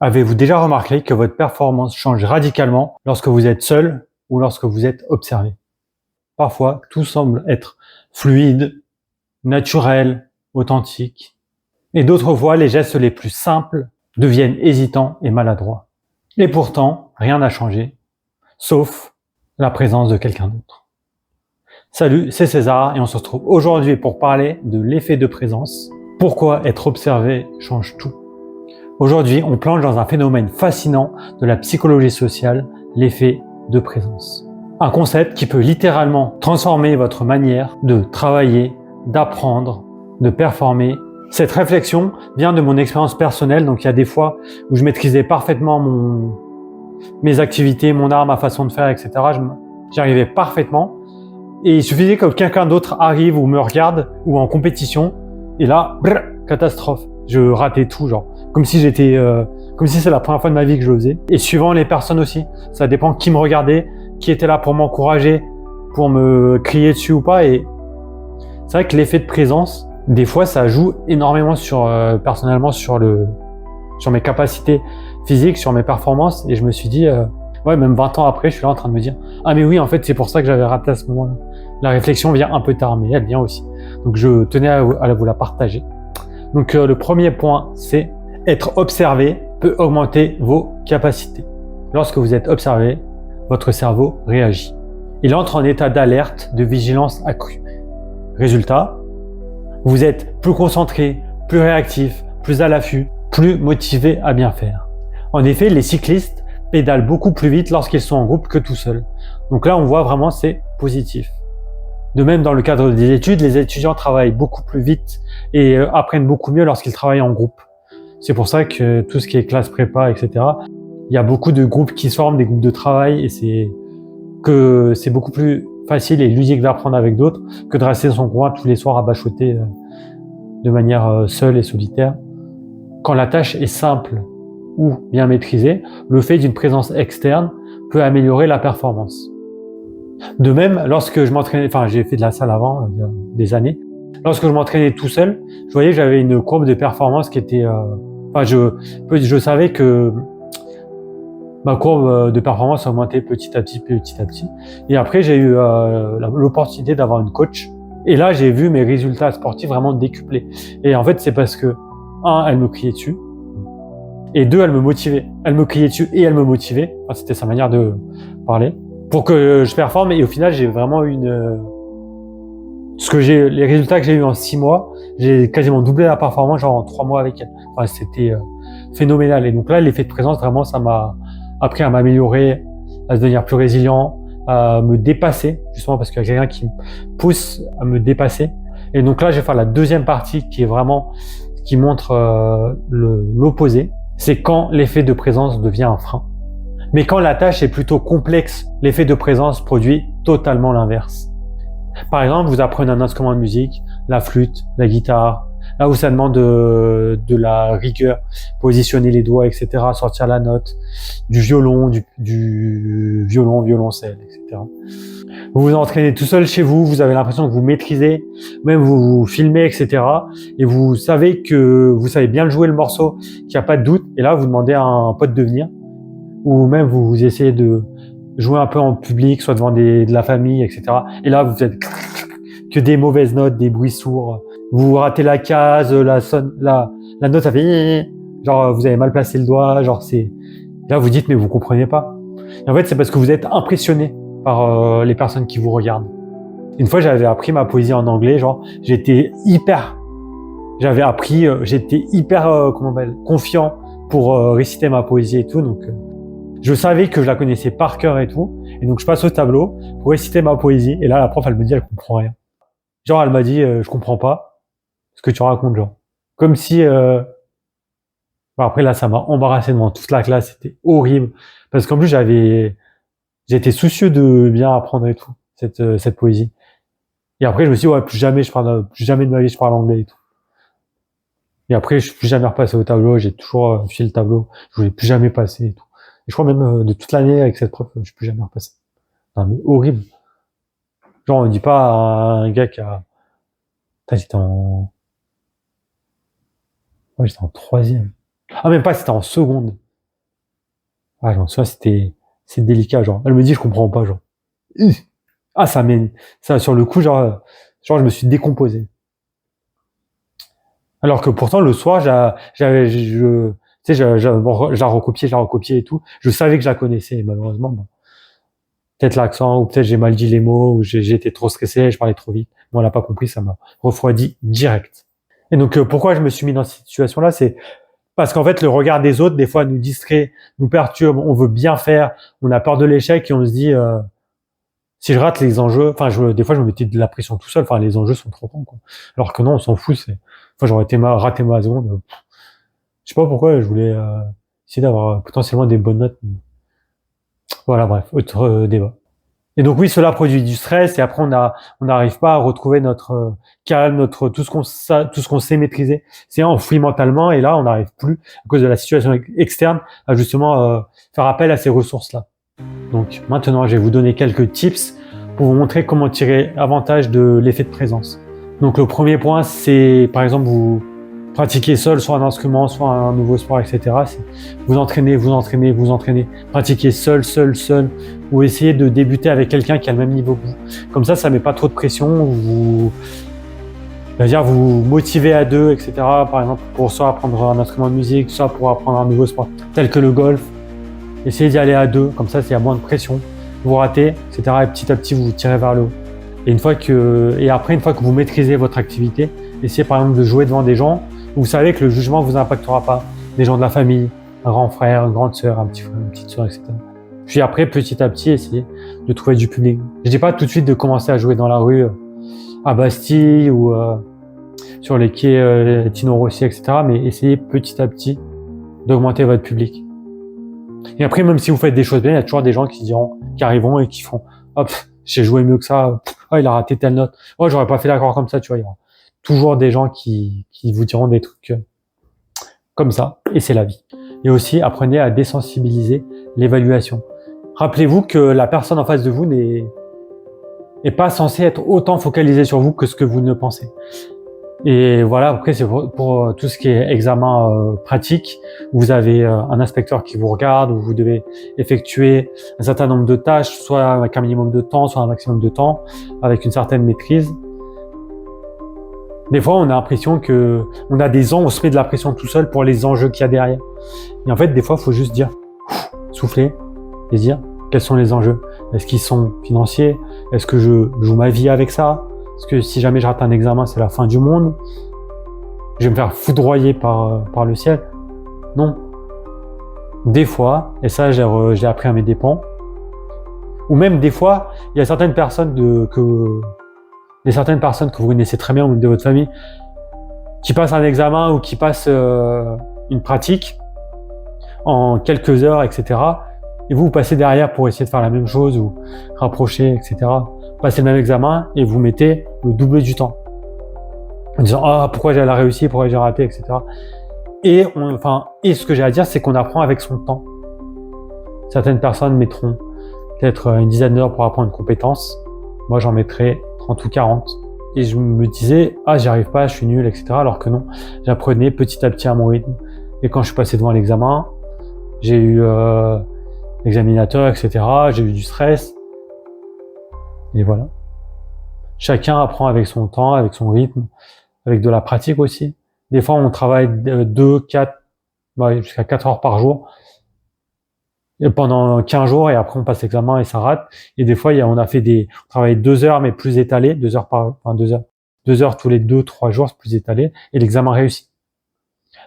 Avez-vous déjà remarqué que votre performance change radicalement lorsque vous êtes seul ou lorsque vous êtes observé? Parfois, tout semble être fluide, naturel, authentique. Et d'autres fois, les gestes les plus simples deviennent hésitants et maladroits. Et pourtant, rien n'a changé, sauf la présence de quelqu'un d'autre. Salut, c'est César et on se retrouve aujourd'hui pour parler de l'effet de présence. Pourquoi être observé change tout. Aujourd'hui, on plonge dans un phénomène fascinant de la psychologie sociale, l'effet de présence. Un concept qui peut littéralement transformer votre manière de travailler, d'apprendre, de performer. Cette réflexion vient de mon expérience personnelle, donc il y a des fois où je maîtrisais parfaitement mes activités, mon art, ma façon de faire, etc. J'y arrivais parfaitement et il suffisait que quelqu'un d'autre arrive ou me regarde ou en compétition et là, catastrophe. Je ratais tout, genre comme si c'est la première fois de ma vie que je le faisais. Et suivant les personnes aussi, ça dépend qui me regardait, qui était là pour m'encourager, pour me crier dessus ou pas. Et c'est vrai que l'effet de présence, des fois, ça joue énormément personnellement sur mes capacités physiques, sur mes performances. Et je me suis dit, même 20 ans après, je suis là en train de me dire, ah mais oui, en fait, c'est pour ça que j'avais raté à ce moment-là. La réflexion vient un peu tard, mais elle vient aussi. Donc je tenais à vous la partager. Donc le premier point, c'est être observé peut augmenter vos capacités. Lorsque vous êtes observé, votre cerveau réagit. Il entre en état d'alerte, de vigilance accrue. Résultat, vous êtes plus concentré, plus réactif, plus à l'affût, plus motivé à bien faire. En effet, les cyclistes pédalent beaucoup plus vite lorsqu'ils sont en groupe que tout seuls. Donc là, on voit vraiment c'est positif. De même, dans le cadre des études, les étudiants travaillent beaucoup plus vite et apprennent beaucoup mieux lorsqu'ils travaillent en groupe. C'est pour ça que tout ce qui est classe prépa, etc., il y a beaucoup de groupes qui se forment, des groupes de travail, et c'est beaucoup plus facile et ludique d'apprendre avec d'autres que de rester dans son coin tous les soirs à bachoter de manière seule et solitaire. Quand la tâche est simple ou bien maîtrisée, le fait d'une présence externe peut améliorer la performance. De même, lorsque je m'entraînais, j'ai fait de la salle avant, il y a des années, lorsque je m'entraînais tout seul, je voyais que j'avais une courbe de performance qui était, je savais que ma courbe de performance augmentait petit à petit. Et après, j'ai eu l'opportunité d'avoir une coach. Et là, j'ai vu mes résultats sportifs vraiment décupler. Et en fait, c'est parce que, elle me criait dessus. Et deux, elle me motivait. Elle me criait dessus et elle me motivait. Enfin, c'était sa manière de parler. Pour que je performe. Et au final, j'ai vraiment eu les résultats que j'ai eu en 6 mois, j'ai quasiment doublé la performance genre en 3 mois avec elle. Enfin, c'était phénoménal. Et donc là, l'effet de présence, vraiment, ça m'a appris à m'améliorer, à devenir plus résilient, à me dépasser, justement parce qu'il y a quelqu'un qui me pousse à me dépasser. Et donc là, je vais faire la deuxième partie qui montre l'opposé. C'est quand l'effet de présence devient un frein. Mais quand la tâche est plutôt complexe, l'effet de présence produit totalement l'inverse. Par exemple, vous apprenez un instrument de musique, la flûte, la guitare, là où ça demande de la rigueur, positionner les doigts, etc., sortir la note, du violon, du violoncelle, etc. Vous vous entraînez tout seul chez vous, vous avez l'impression que vous maîtrisez, même vous filmez, etc., et vous savez que vous savez bien jouer le morceau, qu'il n'y a pas de doute, et là vous demandez à un pote de venir, ou même vous essayez de jouer un peu en public, soit devant de la famille, etc. Et là, vous êtes que des mauvaises notes, des bruits sourds. Vous ratez la case, la note, ça fait genre vous avez mal placé le doigt, là vous dites mais vous comprenez pas. Et en fait, c'est parce que vous êtes impressionné par les personnes qui vous regardent. Une fois, j'avais appris ma poésie en anglais, j'étais hyper confiant pour réciter ma poésie et tout, donc je savais que je la connaissais par cœur et tout. Et donc, je passe au tableau pour réciter ma poésie. Et là, la prof, elle me dit, elle comprend rien. Elle m'a dit, je comprends pas ce que tu racontes, Comme si, après, là, ça m'a embarrassé devant toute la classe. C'était horrible. Parce qu'en plus, j'étais soucieux de bien apprendre et tout, cette poésie. Et après, je me suis dit, plus jamais de ma vie, je parle anglais et tout. Et après, je suis plus jamais repassé au tableau. J'ai toujours fait le tableau. Je voulais plus jamais passer et tout. Et je crois même de toute l'année avec cette prof, je ne suis plus jamais repassé. Non mais horrible. On ne dit pas à un gars qui a... J'étais en 3e. Ah même pas, c'était en seconde. Ah, j'en souviens, c'est délicat, genre. Elle me dit, je comprends pas, genre. Ih. Ah, ça, sur le coup, genre, je me suis décomposé. Alors que pourtant, le soir, tu sais, je la recopiais et tout. Je savais que je la connaissais, et malheureusement, bon, peut-être l'accent, ou peut-être j'ai mal dit les mots, ou j'ai été trop stressé, je parlais trop vite. Bon, elle n'a pas compris, ça m'a refroidi direct. Et donc, pourquoi je me suis mis dans cette situation-là, c'est parce qu'en fait, le regard des autres, des fois, nous distrait, nous perturbe, on veut bien faire, on a peur de l'échec et on se dit, si je rate les enjeux, des fois, je me mettais de la pression tout seul, les enjeux sont trop grands, quoi. Alors que non, on s'en fout, j'aurais raté ma seconde. Je sais pas pourquoi, je voulais, essayer d'avoir potentiellement des bonnes notes, mais voilà, bref, autre débat. Et donc oui, cela produit du stress et après on n'arrive pas à retrouver notre calme, notre tout ce qu'on sait maîtriser. C'est enfoui mentalement et là on n'arrive plus à cause de la situation externe à justement faire appel à ces ressources-là. Donc maintenant, je vais vous donner quelques tips pour vous montrer comment tirer avantage de l'effet de présence. Donc le premier point, c'est par exemple vous pratiquer seul sur un instrument, soit un nouveau sport, etc. C'est vous entraîner. Pratiquer seul, ou essayer de débuter avec quelqu'un qui a le même niveau que vous. Comme ça met pas trop de pression. Vous motivez à deux, etc. Par exemple, pour soit apprendre un instrument de musique, soit pour apprendre un nouveau sport, tel que le golf. Essayez d'y aller à deux, comme ça, il y a moins de pression. Vous ratez, etc. Et petit à petit, vous vous tirez vers le haut. Et après, une fois que vous maîtrisez votre activité, essayez par exemple de jouer devant des gens où vous savez que le jugement vous impactera pas. Des gens de la famille, un grand frère, une grande sœur, un petit frère, une petite sœur, etc. Puis après, petit à petit, essayez de trouver du public. Je dis pas tout de suite de commencer à jouer dans la rue, à Bastille ou sur les quais Tino Rossi, etc. Mais essayez petit à petit d'augmenter votre public. Et après, même si vous faites des choses bien, il y a toujours des gens qui arriveront et qui feront « Hop, j'ai joué mieux que ça. Oh, il a raté telle note. Oh, j'aurais pas fait l'accord comme ça. » Tu vois, il y aura toujours des gens qui vous diront des trucs comme ça. Et c'est la vie. Et aussi, apprenez à désensibiliser l'évaluation. Rappelez-vous que la personne en face de vous n'est pas censée être autant focalisée sur vous que ce que vous ne pensez. Et voilà, après c'est pour tout ce qui est examen pratique, vous avez un inspecteur qui vous regarde, où vous devez effectuer un certain nombre de tâches, soit avec un minimum de temps, soit un maximum de temps, avec une certaine maîtrise. Des fois, on a l'impression que on se met de la pression tout seul pour les enjeux qu'il y a derrière. Et en fait, des fois, il faut juste souffler et dire quels sont les enjeux. Est-ce qu'ils sont financiers? Est-ce que je joue ma vie avec ça? Parce que si jamais je rate un examen, c'est la fin du monde. Je vais me faire foudroyer par le ciel. Non. Des fois, et ça j'ai appris à mes dépens, ou même des fois, il y a certaines personnes que vous connaissez très bien, ou même de votre famille, qui passent un examen ou qui passent une pratique en quelques heures, etc. Et vous passez derrière pour essayer de faire la même chose ou rapprocher, etc. Passez le même examen et vous mettez le double du temps. En disant « Ah, pourquoi j'ai réussi, pourquoi j'ai raté, etc. » Et ce que j'ai à dire, c'est qu'on apprend avec son temps. Certaines personnes mettront peut-être une dizaine d'heures pour apprendre une compétence. Moi, j'en mettrais 30 ou 40. Et je me disais « Ah, j'y arrive pas, je suis nul, etc. » Alors que non, j'apprenais petit à petit à mon rythme. Et quand je suis passé devant l'examen, j'ai eu l'examinateur, etc. J'ai eu du stress. Et voilà. Chacun apprend avec son temps, avec son rythme, avec de la pratique aussi. Des fois, on travaille 2, 4, jusqu'à 4 heures par jour et pendant 15 jours et après on passe l'examen et ça rate. Et des fois, on travaille 2 heures mais plus étalées, 2 heures tous les 2, 3 jours, c'est plus étalé et l'examen réussit.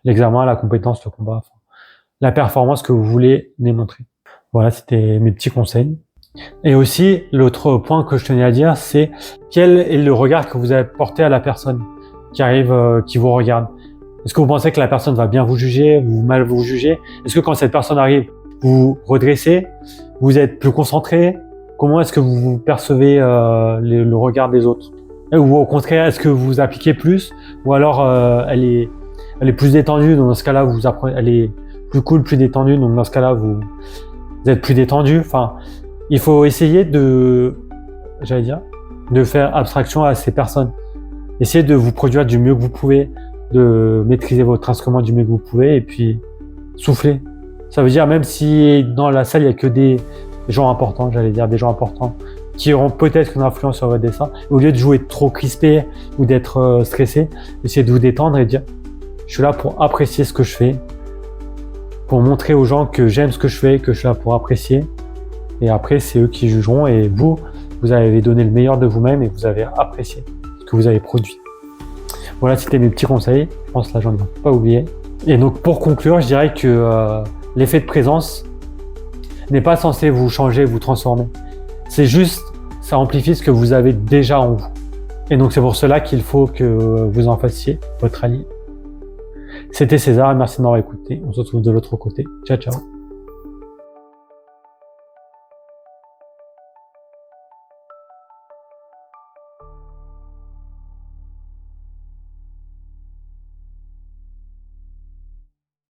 L'examen, la compétence, le combat, la performance que vous voulez démontrer. Voilà, c'était mes petits conseils. Et aussi, l'autre point que je tenais à dire, c'est quel est le regard que vous avez porté à la personne qui arrive, qui vous regarde. Est-ce que vous pensez que la personne va bien vous juger, mal vous juger? Est-ce que quand cette personne arrive, vous vous redressez, vous êtes plus concentré? Comment est-ce que vous percevez le regard des autres? Ou au contraire, est-ce que vous appliquez plus? Ou alors elle est plus détendue, donc dans ce cas-là, elle est plus cool, plus détendue, donc dans ce cas-là, vous êtes plus détendu. Enfin, il faut essayer de faire abstraction à ces personnes. Essayez de vous produire du mieux que vous pouvez, de maîtriser votre instrument du mieux que vous pouvez, et puis soufflez. Ça veut dire même si dans la salle, il n'y a que des gens importants, des gens importants, qui auront peut-être une influence sur votre dessin, au lieu de jouer trop crispé ou d'être stressé, essayez de vous détendre et dire je suis là pour apprécier ce que je fais, pour montrer aux gens que j'aime ce que je fais, que je suis là pour apprécier. Et après, c'est eux qui jugeront et vous avez donné le meilleur de vous-même et vous avez apprécié ce que vous avez produit. Voilà, c'était mes petits conseils. Je pense là, j'en ai pas oublié. Et donc, pour conclure, je dirais que l'effet de présence n'est pas censé vous changer, vous transformer. C'est juste, ça amplifie ce que vous avez déjà en vous. Et donc, c'est pour cela qu'il faut que vous en fassiez votre allié. C'était César, merci de m'avoir écouté. On se retrouve de l'autre côté. Ciao, ciao.